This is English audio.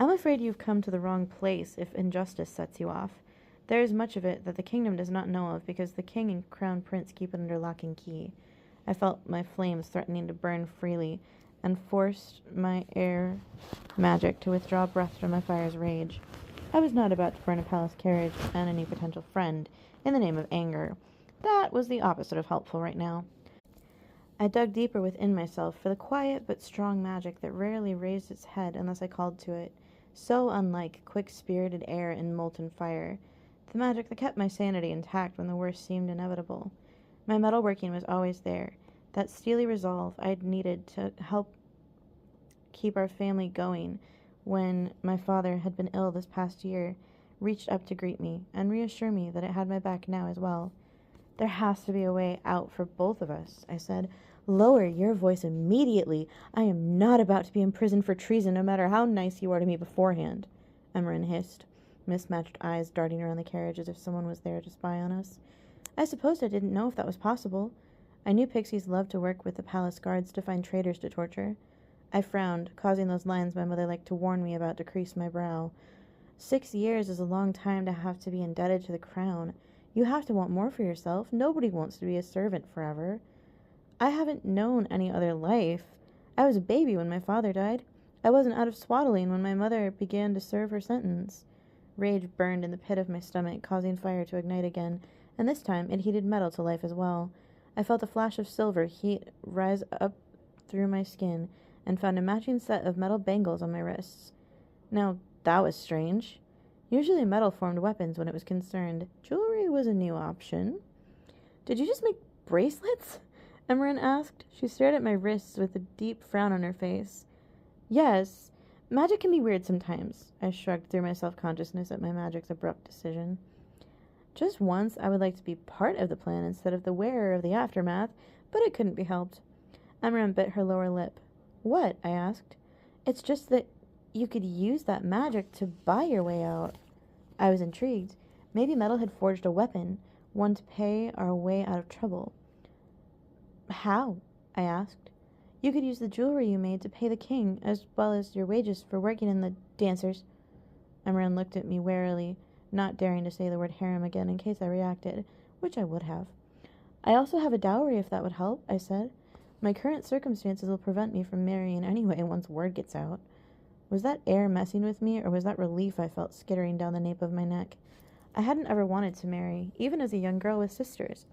I'm afraid you've come to the wrong place if injustice sets you off. There is much of it that the kingdom does not know of because the king and crown prince keep it under lock and key. I felt my flames threatening to burn freely and forced my air magic to withdraw breath from my fire's rage. I was not about to burn a palace carriage and any potential friend in the name of anger. That was the opposite of helpful right now. I dug deeper within myself for the quiet but strong magic that rarely raised its head unless I called to it, so unlike quick-spirited air and molten fire, the magic that kept my sanity intact when the worst seemed inevitable. My metalworking was always there, that steely resolve I'd needed to help keep our family going when my father had been ill this past year, reached up to greet me and reassure me that it had my back now as well. There has to be a way out for both of us, I said. Lower your voice immediately. I am not about to be imprisoned for treason, no matter how nice you are to me beforehand, Emmerin hissed, mismatched eyes darting around the carriage as if someone was there to spy on us. I supposed I didn't know if that was possible. I knew pixies loved to work with the palace guards to find traitors to torture. I frowned, causing those lines my mother liked to warn me about to crease my brow. 6 years is a long time to have to be indebted to the crown. You have to want more for yourself. Nobody wants to be a servant forever. I haven't known any other life. I was a baby when my father died. I wasn't out of swaddling when my mother began to serve her sentence. Rage burned in the pit of my stomach, causing fire to ignite again, and this time it heated metal to life as well. I felt a flash of silver heat rise up through my skin and found a matching set of metal bangles on my wrists. Now, that was strange. Usually metal formed weapons when it was concerned. Jewelry was a new option. Did you just make bracelets? Emmerin asked. She stared at my wrists with a deep frown on her face. Yes. Magic can be weird sometimes. I shrugged through my self-consciousness at my magic's abrupt decision. Just once I would like to be part of the plan instead of the wearer of the aftermath, but it couldn't be helped. Emmerin bit her lower lip. What? I asked. It's just that you could use that magic to buy your way out. I was intrigued. Maybe Metal had forged a weapon, one to pay our way out of trouble. How? I asked. You could use the jewelry you made to pay the king, as well as your wages for working in the dancers. Emmerin looked at me warily, not daring to say the word harem again in case I reacted, which I would have. I also have a dowry if that would help, I said. My current circumstances will prevent me from marrying anyway once word gets out. Was that air messing with me, or was that relief I felt skittering down the nape of my neck? I hadn't ever wanted to marry, even as a young girl with sisters.